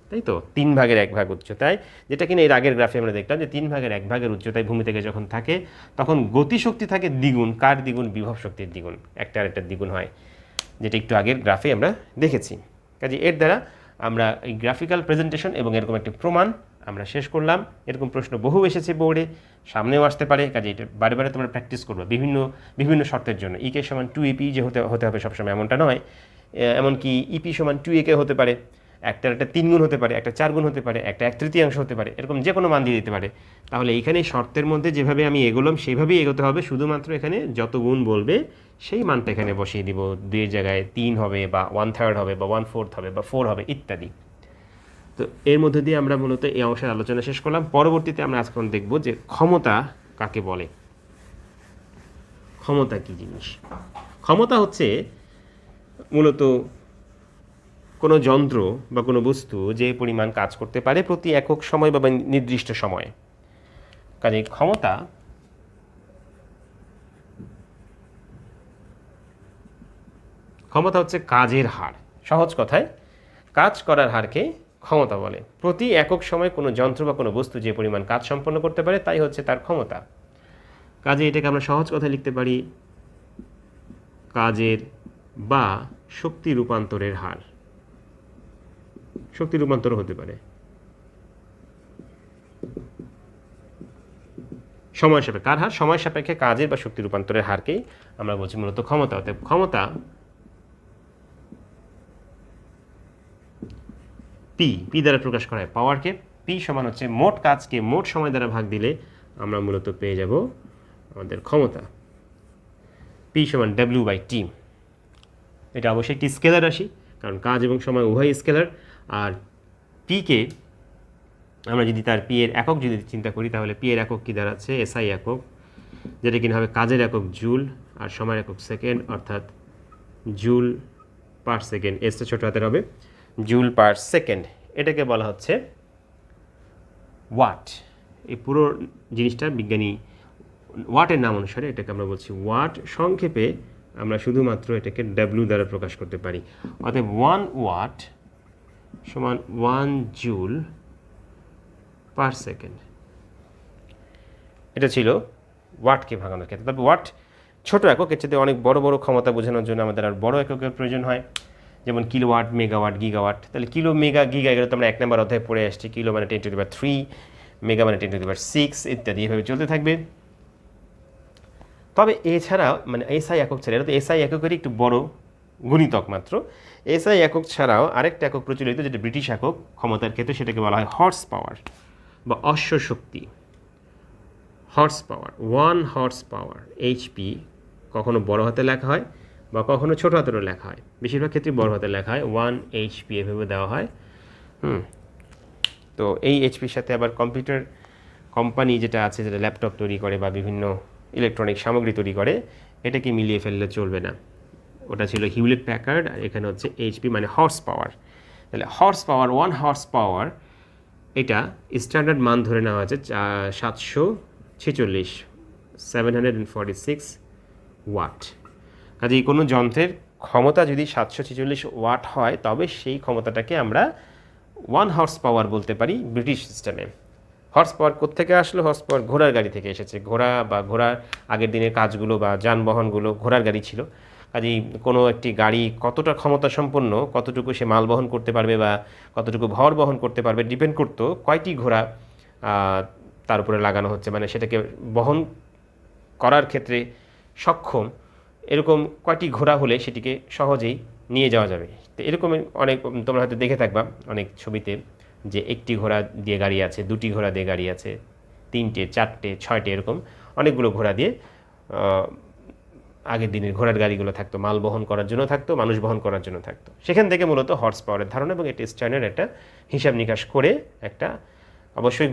তাই তো 3/1 উচ্চতায়, যেটা কিনা এর আগের গ্রাফে আমরা দেখলাম যে 3/1 উচ্চতায় ভূমি থেকে যখন থাকে তখন গতিশক্তি থাকে দ্বিগুণ, কার দ্বিগুণ? বিভব শক্তির দ্বিগুণ, একটা আরেকটার দ্বিগুণ হয়, যেটা একটু আগের গ্রাফে আমরা দেখেছি। কাজে এর দ্বারা আমরা এই গ্রাফিক্যাল প্রেজেন্টেশন এবং এরকম একটি প্রমাণ আমরা শেষ করলাম। এরকম প্রশ্ন বহু এসেছে বোর্ডে, সামনেও আসতে পারে, কাজে এটা বারে বারে তোমরা প্র্যাকটিস করবে বিভিন্ন শর্তের জন্য। ইকে সমান 2ep যে হতে হবে সবসময় এমনটা নয়, এমনকি ইপি সমান 2ak হতে পারে, একটা 3 গুণ হতে পারে, একটা 4 গুণ হতে পারে, একটা 1/3 হতে পারে, এরকম যে কোনো মান দিয়ে দিতে পারে। তাহলে এইখানে শর্তের মধ্যে যেভাবে আমি এগোলাম সেইভাবেই এগোতে হবে, শুধুমাত্র এখানে যত গুণ বলবে সেই মানটা এখানে বসিয়ে দিব, 2 জায়গায় 3 হবে বা 1/3 হবে বা 1/4 হবে বা 4 হবে ইত্যাদি। তো এর মধ্যে দিয়ে আমরা মূলত এই অংশের আলোচনা শেষ করলাম। পরবর্তীতে আমরা আজকে দেখব যে ক্ষমতা কাকে বলে। ক্ষমতা কী জিনিস? ক্ষমতা হচ্ছে মূলত কোনো যন্ত্র বা কোনো বস্তু যে পরিমাণ কাজ করতে পারে প্রতি একক সময় বা নির্দিষ্ট সময়ে। কাজে ক্ষমতা হচ্ছে কাজের হার, সহজ কথায় কাজ করার হারকে ক্ষমতা বলে। প্রতি একক সময় কোনো যন্ত্র বা কোনো বস্তু যে পরিমাণ কাজ সম্পন্ন করতে পারে তাই হচ্ছে তার ক্ষমতা। কাজে এটাকে আমরা সহজ কথায় লিখতে পারি কাজের বা শক্তি রূপান্তরের হার। শক্তি রূপান্তর হতে পারে সময় সাপেক্ষে, কার হার? সময় সাপেক্ষে কাজের বা শক্তি রূপান্তরের হারকেই আমরা বলছি মূলত ক্ষমতা। অর্থাৎ ক্ষমতা পি দ্বারা প্রকাশ করা হয় পাওয়ারকে। পি সমান হচ্ছে মোট কাজকে মোট সময় দ্বারা ভাগ দিলে আমরা মূলত পেয়ে যাব আমাদের ক্ষমতা। পি সমান W/T। এটা অবশ্যই একটি স্কেলার রাশি, কারণ কাজ এবং সময় উভয় স্কেলার। আর পিকে আমরা যদি তার পি এর একক যদি চিন্তা করি তাহলে পি এর একক কী দাঁড়াচ্ছে? SI একক, যেটা কিনা হবে কাজের একক জুল আর সময়ের একক সেকেন্ড, অর্থাৎ জুল পার সেকেন্ড। এসটা ছোটো হাতের হবে, জুল পার সেকেন্ড। এটাকে বলা হচ্ছে ওয়াট। এই পুরো জিনিসটা বিজ্ঞানী ওয়াটের নাম অনুসারে এটাকে আমরা বলছি ওয়াট। সংক্ষেপে আমরা শুধুমাত্র এটাকে W দ্বারা প্রকাশ করতে পারি। অতএব 1 ওয়াট সমান 1 জুল পার সেকেন্ড। এটা ছিল ওয়াটকে ভাঙানোর ক্ষেত্রে। তবে ওয়াট ছোট একক, এর চেয়ে অনেক বড় বড় ক্ষমতা বোঝানোর জন্য আমাদের আর বড় এককের প্রয়োজন হয়, যেমন কিলোওয়াট, মেগাওয়াট, গিগাওয়াট। তাহলে কিলো, মেগা, গিগা এগুলো তো আমরা 1 নম্বর অধ্যায়ে পড়ে আসছি। কিলো মানে 10⁻³ মেগা মানে 10⁻6 ইত্যাদি এভাবে চলতে থাকবে। তবে এছাড়া মানে SI একক ছাড়া, এটা তো SI এককেরই একটু বড় গুণিতক মাত্র। SI একক ছাড়াও আরেকটা একক প্রচলিত, যেটা ব্রিটিশ একক ক্ষমতার ক্ষেত্রে, সেটাকে বলা হয় হর্স পাওয়ার বা অশ্ব শক্তি। Horse power, 1 horse power HP কখনো বড় হাতে লেখা হয় বা কখনো ছোট হাতেরও লেখা হয়, বেশিরভাগ ক্ষেত্রে বড় হাতে লেখা হয়, 1 HP এভাবে দেওয়া হয়। তো এই HPর সাথে আবার কম্পিউটার কোম্পানি যেটা আছে, যেটা ল্যাপটপ তৈরি করে বা বিভিন্ন ইলেকট্রনিক সামগ্রী তৈরি করে, এটাকে মিলিয়ে ফেললে চলবে না। ওটা ছিল হিউলেট প্যাকার্ড, আর এখানে হচ্ছে এইচপি মানে হর্স পাওয়ার। তাহলে হর্স পাওয়ার, 1 হর্স পাওয়ার, এটা স্ট্যান্ডার্ড মান ধরে নেওয়া হয়েছে 746, 746 ওয়াট। কাজেই কোনো যন্ত্রের ক্ষমতা যদি 746 ওয়াট হয় তবে সেই ক্ষমতাটাকে আমরা 1 হর্স পাওয়ার বলতে পারি ব্রিটিশ সিস্টেমে। হর্স পাওয়ার কোত্থেকে আসলো? হর্স পাওয়ার ঘোড়ার গাড়ি থেকে এসেছে। ঘোড়ার আগের দিনের কাজগুলো বা যানবাহনগুলো ঘোড়ার গাড়ি ছিল। কাজেই কোনো একটি গাড়ি কতটা ক্ষমতা সম্পন্ন, কতটুকু সে মাল বহন করতে পারবে বা কতটুকু ভর বহন করতে পারবে ডিপেন্ড করতো কয়টি ঘোড়া তার উপরে লাগানো হচ্ছে, মানে সেটাকে বহন করার ক্ষেত্রে সক্ষম এরকম কয়টি ঘোড়া হলে সেটিকে সহজেই নিয়ে যাওয়া যাবে। তো এরকম অনেক তোমরা হয়তো দেখে থাকবা অনেক ছবিতে, যে একটি ঘোড়া দিয়ে গাড়ি আছে, দুটি ঘোড়া দিয়ে গাড়ি আছে, 3টে 4টে 6টে এরকম অনেকগুলো ঘোড়া দিয়ে আগের দিনের ঘোড়ার গাড়িগুলো থাকতো, মাল বহন করার জন্য থাকতো, মানুষ বহন করার জন্য থাকতো। সেখান থেকে মূলত হর্স পাওয়ারের ধারণা, এবং এটি স্ট্যান্ডার্ড একটা হিসাব নিকাশ করে একটা, অবশ্যই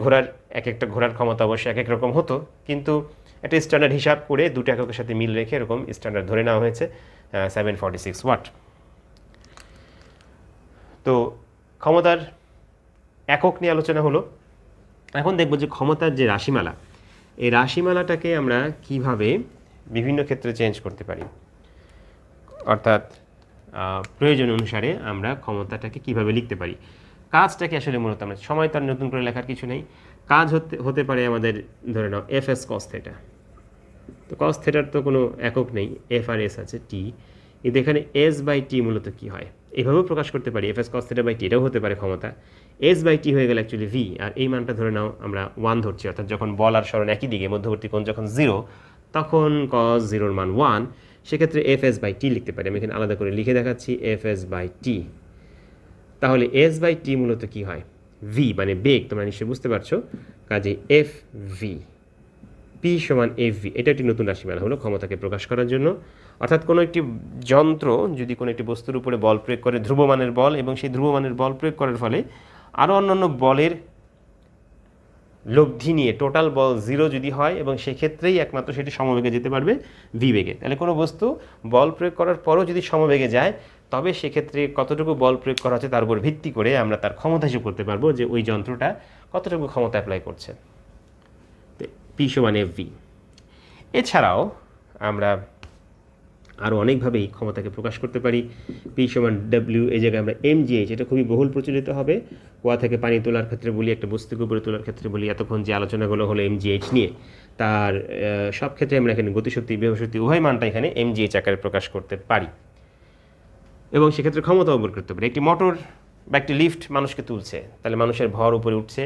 একটা ঘোড়ার ক্ষমতা অবশ্যই এক এক রকম হতো, কিন্তু একটা স্ট্যান্ডার্ড হিসাব করে দুটো এককের সাথে মিল রেখে এরকম স্ট্যান্ডার্ড ধরে নেওয়া হয়েছে 746 ওয়াট। তো ক্ষমতার একক নিয়ে আলোচনা হলো। এখন দেখব যে ক্ষমতার যে রাশিমালা, এই রাশিমালাটাকে আমরা কিভাবে বিভিন্ন ক্ষেত্রে চেঞ্জ করতে পারি, অর্থাৎ প্রয়োজন অনুসারে আমরা ক্ষমতাটাকে কিভাবে লিখতে পারি। কাজটাকে আসলে মূলত আমরা, সময় তো আর নতুন করে লেখার কিছু নেই, কাজ হতে পারে আমাদের ধরে নাও এফ এস কস থেটা। তো কস থেটার তো কোনো একক নেই, এফ আর এস আছে, টি, কিন্তু এখানে এস বাই টি মূলত কী হয় এভাবেও প্রকাশ করতে পারি, F S cos theta by T, এটাও হতে পারে ক্ষমতা। এস বাই টি হয়ে গেলে অ্যাকচুয়ালি ভি, আর এই মানটা ধরে নাও আমরা 1 ধরছি, অর্থাৎ যখন বল আর সরণ একই দিকে, মধ্যবর্তী কোণ যখন 0 তখন কস 0-র মান 1, সেক্ষেত্রে এফ এস বাই টি লিখতে পারি। আমি এখানে আলাদা করে লিখে দেখাচ্ছি এফ এস বাই টি। তাহলে এস বাই টি মূলত কী হয়? ভি মানে বেগ, তোমরা নিশ্চয়ই বুঝতে পারছো। কাজে এফ ভি, পি সমান এফ ভি, এটা একটি নতুন রাশিমালা হলো ক্ষমতাকে প্রকাশ করার জন্য। অর্থাৎ কোনো একটি যন্ত্র যদি কোনো একটি বস্তুর উপরে বল প্রয়োগ করে, ধ্রুবমানের বল, এবং সেই ধ্রুবমানের বল প্রয়োগ করার ফলে আরও অন্যান্য বলের লব্ধি নিয়ে টোটাল বল 0 যদি হয়, এবং সেক্ষেত্রেই একমাত্র সেটি সমবেগে যেতে পারবে ভি বেগে। তাহলে কোনো বস্তু বল প্রয়োগ করার পরও যদি সমবেগে যায়, তবে সেক্ষেত্রে কতটুকু বল প্রয়োগ করা হচ্ছে তার উপর ভিত্তি করে আমরা তার ক্ষমতা হিসেব করতে পারবো যে ওই যন্ত্রটা কতটুকু ক্ষমতা অ্যাপ্লাই করছে। পি সমান এফ ভি। এছাড়াও আমরা আরও অনেকভাবেই ক্ষমতাকে প্রকাশ করতে পারি। পি সমান ডাব্লিউ, এই জায়গায় আমরা এমজিএইচ, এটা খুবই বহুল প্রচলিত হবে। কুয়া থেকে পানি তোলার ক্ষেত্রে বলি, একটা বস্তুকে উপরে তোলার ক্ষেত্রে বলি, এতক্ষণ যে আলোচনাগুলো হলো এমজিএইচ নিয়ে, তার সব ক্ষেত্রে আমরা এখানে গতিশক্তি বিভবশক্তি উভয় মানটা এখানে এমজিএইচ আকারে প্রকাশ করতে পারি, এবং সেক্ষেত্রে ক্ষমতাও বের করতে পারি। একটি মোটর বা একটি লিফট মানুষকে তুলছে, তাহলে মানুষের ভর উপরে উঠছে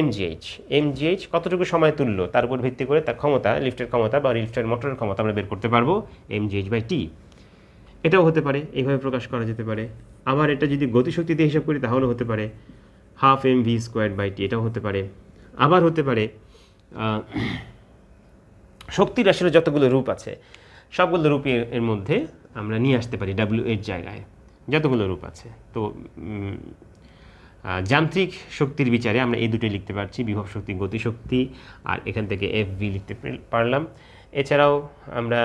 এমজিএইচ কতটুকু সময় তুললো তার উপর ভিত্তি করে তার ক্ষমতা, লিফটের ক্ষমতা বা লিফটের মোটরের ক্ষমতা আমরা বের করতে পারবো এমজিএইচ বাই টি। এটাও হতে পারে, এইভাবে প্রকাশ করা যেতে পারে। আবার এটা যদি গতিশক্তি দিয়ে হিসাব করি তাহলে হতে পারে half M V square by T, এটাও হতে পারে। আবার হতে পারে শক্তির আসলে যতগুলো রূপ আছে সবগুলো রূপ এর মধ্যে আমরা নিয়ে আসতে পারি ডাব্লিউ এর জায়গায়, যতগুলো রূপ আছে। তো যান্ত্রিক শক্তির বিচারে আমরা এই দুটোই লিখতে পারছি, বিভব শক্তি, গতিশক্তি, আর এখান থেকে এফ ভি লিখতে পারলাম। এছাড়াও আমরা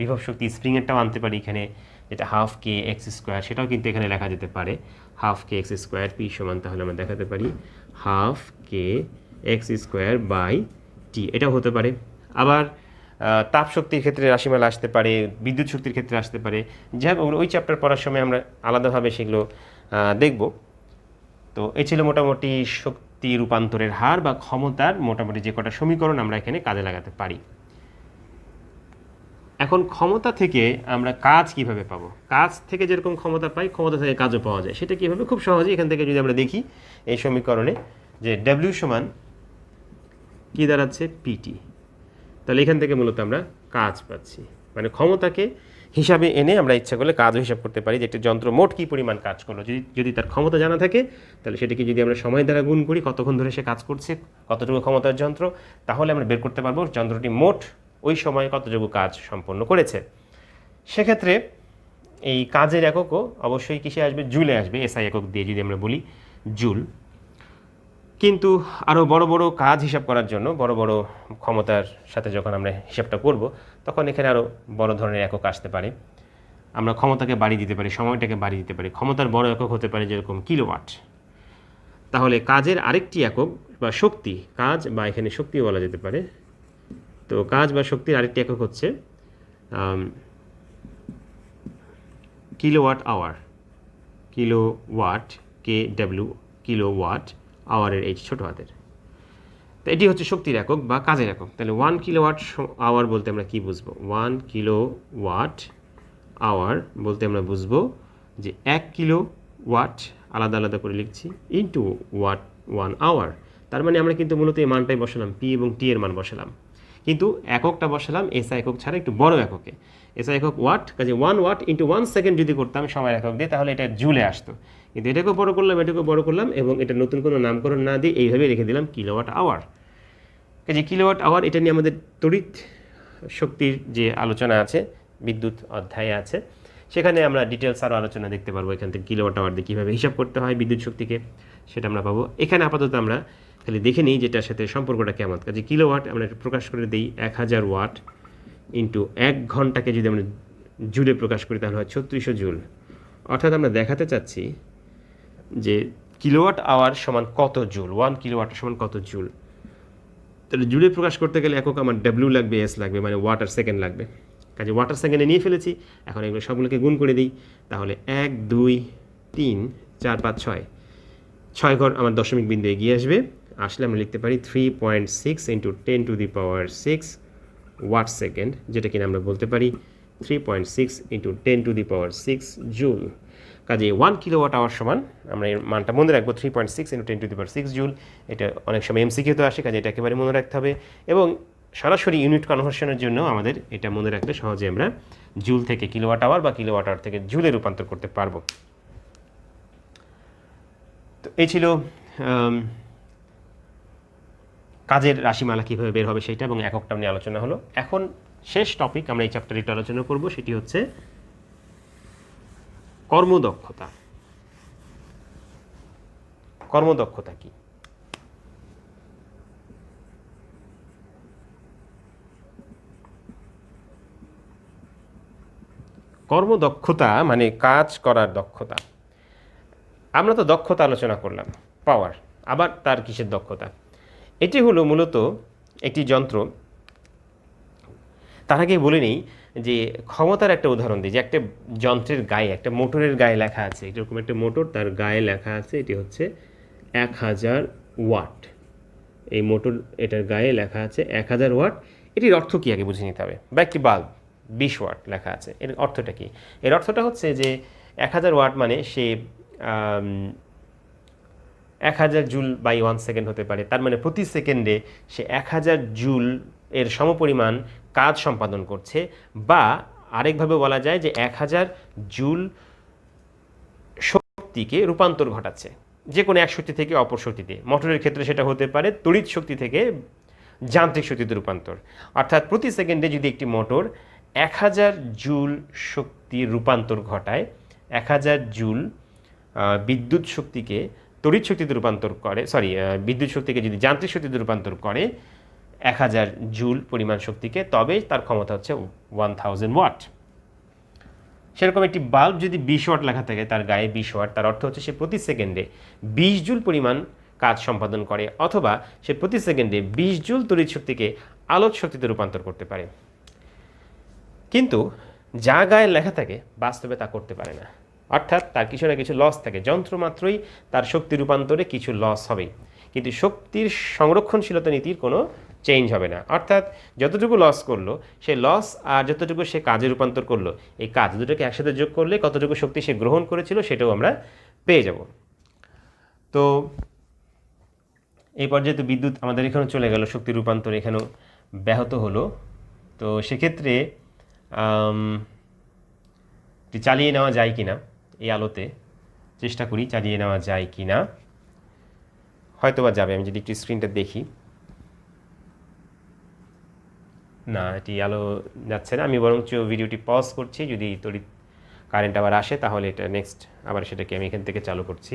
বিভব শক্তি স্প্রিংয়েরটাও আনতে পারি এখানে, যেটা হাফ কে এক্স স্কোয়ার, সেটাও কিন্তু এখানে লেখা যেতে পারে half k x square. P সমান তাহলে আমরা দেখাতে পারি half k x square by T, এটাও হতে পারে। আবার তাপ শক্তির ক্ষেত্রে রাশিমালা আসতে পারে, বিদ্যুৎ শক্তির ক্ষেত্রে আসতে পারে। যাই হোক, ওই চ্যাপ্টার পড়ার সময় আমরা আলাদাভাবে সেগুলো দেখব। তো এই ছিল মোটামুটি শক্তি রূপান্তরের হার বা ক্ষমতার মোটামুটি যে কটা সমীকরণ আমরা এখানে কাজে লাগাতে পারি। এখন ক্ষমতা থেকে আমরা কাজ কিভাবে পাবো? কাজ থেকে যেরকম ক্ষমতা পাই, ক্ষমতা থেকে কাজও পাওয়া যায়। সেটা কীভাবে? খুব সহজেই এখান থেকে যদি আমরা দেখি এই সমীকরণে যে ডাব্লিউ সমান কী দাঁড়াচ্ছে, পিটি, তাহলে এখান থেকে মূলত আমরা কাজ পাচ্ছি। মানে ক্ষমতাকে হিসাবে এনে আমরা ইচ্ছা করলে কাজও হিসাব করতে পারি যে একটা যন্ত্র মোট কী পরিমাণ কাজ করলো। যদি তার ক্ষমতা জানা থাকে, তাহলে সেটাকে যদি আমরা সময় দ্বারা গুণ করি, কতক্ষণ ধরে সে কাজ করছে, কতটুকু ক্ষমতার যন্ত্র, তাহলে আমরা বের করতে পারবো যন্ত্রটি মোট ওই সময়ে কতটুকু কাজ সম্পন্ন করেছে। সেক্ষেত্রে এই কাজের এককও অবশ্যই কিসে আসবে? জুলে আসবে, এসআই একক দিয়ে যদি আমরা বলি জুল। কিন্তু আরও বড় বড় কাজ হিসাব করার জন্য বড় বড় ক্ষমতার সাথে যখন আমরা হিসাবটা করব তখন এখানে আরও বড় ধরনের একক আসতে পারে। আমরা ক্ষমতাকে বাড়িয়ে দিতে পারি, সময়টাকে বাড়িয়ে দিতে পারি। ক্ষমতার বড় একক হতে পারে যেরকম কিলোওয়াট। তাহলে কাজের আরেকটি একক বা শক্তি, কাজ বা এখানে শক্তিও বলা যেতে পারে। তো কাজ বা শক্তির আরেকটি একক হচ্ছে kilowatt hour. Kilowatt, KW, kilowatt, আওয়ারের এইচ ছোটো হাতের। তো এটি হচ্ছে শক্তির একক বা কাজের একক। তাহলে 1 কিলোওয়াট আওয়ার বলতে আমরা কি বুঝবো? 1 কিলোওয়াট আওয়ার বলতে আমরা বুঝবো যে 1 কিলোওয়াট, আলাদা আলাদা করে লিখছি, ইন্টু ওয়াট 1 আওয়ার। তার মানে আমরা কিন্তু মূলত এই মানটাই বসালাম, P এবং T এর মান বসালাম, কিন্তু এককটা বসালাম SI একক ছাড়া একটু বড় এককে। SI একক ওয়াট, কাজে 1 ওয়াট ইন্টু 1 সেকেন্ড যদি করতাম সময়ের একক দিয়ে তাহলে এটা জুলে আসতো। কিন্তু এটাকেও বড় করলাম, এটাকেও বড় করলাম এবং এটা নতুন কোনো নামকরণ না দিয়ে এইভাবে রেখে দিলাম কিলোওয়াট আওয়ার। কাজে কিলোওয়াট আওয়ার এটা নিয়ে আমাদের তড়িৎ শক্তির যে আলোচনা আছে, বিদ্যুৎ অধ্যায়ে আছে, সেখানে আমরা ডিটেলস আরও আলোচনা দেখতে পারবো। এখান থেকে কিলোওয়াট আওয়ার দিয়ে কীভাবে হিসাব করতে হয় বিদ্যুৎ শক্তিকে, সেটা আমরা পাবো। এখানে আপাতত আমরা খালি দেখে নিই যেটার সাথে সম্পর্কটা কেমন। কাজে কিলোওয়াট আমরা প্রকাশ করে দিই 1000 ওয়াট ইন্টু 1 ঘন্টাকে যদি আমরা জুলে প্রকাশ করি তাহলে হয় 3600 জুল। অর্থাৎ আমরা দেখাতে চাচ্ছি যে কিলোওয়াট আওয়ার সমান কত জুল, 1 কিলোওয়াট সমান কত জুল। তাহলে জুলে প্রকাশ করতে গেলে একক আমার W লাগবে, S লাগবে, মানে ওয়াট আর সেকেন্ড লাগবে। কাজে ওয়াট আর সেকেন্ডে নিয়ে ফেলেছি, এখন এগুলো সবগুলোকে গুণ করে দিই। তাহলে 1 2 3 4 5 6, 6 ঘর আমার দশমিক বিন্দু এগিয়ে আসবে। আসলে আমরা লিখতে পারি 3.6 into 10 to the power 6 watt second, যেটা কিনা আমরা বলতে পারি 3.6 into 10 to the power 6 joule. কাজে 1 কিলোওয়াট আওয়ার সমান, আমরা এর মানটা মনে রাখবো, 3.6 into 10 to the power 6 joule. এটা অনেক সময় MCQতে আসে, কাজে এটা একেবারে মনে রাখতে হবে। এবং সরাসরি ইউনিট কনভার্সনের জন্য আমাদের এটা মনে রাখলে সহজে আমরা জুল থেকে কিলোওয়াট আওয়ার বা কিলোওয়াট আওয়ার থেকে জুলে রূপান্তর করতে পারবো। তো এই ছিল কাজের রাশিমালা কীভাবে বের হবে সেটা, এবং এককটা নিয়ে আলোচনা হলো। এখন শেষ টপিক আমরা এই চ্যাপ্টারে একটু আলোচনা করব, সেটি হচ্ছে কর্মদক্ষতা। কর্মদক্ষতা কি? কর্মদক্ষতা মানে কাজ করার দক্ষতা। আমরা তো দক্ষতা আলোচনা করলাম, পাওয়ার, আবার তার কিসের দক্ষতা? এটি হলো মূলত একটি যন্ত্র। তার আগে বলে নেই যে ক্ষমতার একটা উদাহরণ দিই, যে একটা যন্ত্রের গায়ে, একটা মোটরের গায়ে লেখা আছে, এরকম একটা মোটর, তার গায়ে লেখা আছে এটি হচ্ছে 1000 ওয়াট। এই মোটর, এটার গায়ে লেখা আছে 1000 ওয়াট। এটির অর্থ কী আগে বুঝে নিতে হবে। বা একটি বাল্ব 20 ওয়াট লেখা আছে, এর অর্থটা কি? এর অর্থটা হচ্ছে যে 1000 ওয়াট মানে সে 1000 জুল বাই 1 সেকেন্ড হতে পারে। তার মানে প্রতি সেকেন্ডে সে 1000 জুল এর সমপরিমাণ কাজ সম্পাদন করছে। বা আরেকভাবে বলা যায় যে 1000 জুল শক্তিকে রূপান্তর ঘটাচ্ছে যে কোনো এক শক্তি থেকে অপর শক্তিতে। মোটরের ক্ষেত্রে সেটা হতে পারে তড়িৎ শক্তি থেকে যান্ত্রিক শক্তিতে রূপান্তর। অর্থাৎ প্রতি সেকেন্ডে যদি একটি মোটর 1000 জুল শক্তির রূপান্তর ঘটায়, 1000 জুল বিদ্যুৎ শক্তিকে তড়িৎ শক্তিতে রূপান্তর করে, বিদ্যুৎ শক্তিকে যদি যান্ত্রিক শক্তিতে রূপান্তর করে 1000 জুল পরিমাণ শক্তিকে, তবে তার ক্ষমতা হচ্ছে 1000 ওয়াট। সেরকম একটি বাল্ব যদি 20 ওয়াট লেখা থাকে, তার গায়ে 20 ওয়াট, তার অর্থ হচ্ছে সে প্রতি সেকেন্ডে 20 জুল পরিমাণ কাজ সম্পাদন করে, অথবা সে প্রতি সেকেন্ডে 20 জুল তড়িৎ শক্তিকে আলোক শক্তিতে রূপান্তর করতে পারে। কিন্তু যা গায়ে লেখা থাকে বাস্তবে তা করতে পারে না, অর্থাৎ তার কিছু না কিছু লস থাকে। যন্ত্র মাত্রই তার শক্তি রূপান্তরে কিছু লস হবে, কিন্তু শক্তির সংরক্ষণশীলতা নীতির কোনো চেঞ্জ হবে না। অর্থাৎ যতটুকু লস করলো সে লস, আর যতটুকু সে কাজে রূপান্তর করলো, এই কাজ দুটোকে একসাথে যোগ করলে কতটুকু শক্তি সে গ্রহণ করেছিল সেটাও আমরা পেয়ে যাব। তো এই পর্যায়ে তো বিদ্যুৎ আমাদের এখানেও চলে গেল, শক্তি রূপান্তর এখানেও ব্যাহত হলো। তো সেক্ষেত্রে চালিয়ে নেওয়া যায় কি না, এই আলোতে চেষ্টা করি চালিয়ে নেওয়া যায় কি না। হয়তো বা যাবে, আমি যদি একটু স্ক্রিনটা দেখি। না, এটি আলো যাচ্ছে না। আমি বরঞ্চ ভিডিওটি পজ করছি, যদি তড়িৎ কারেন্ট আবার আসে তাহলে এটা নেক্সট আবার সেটাকে আমি এখান থেকে চালু করছি।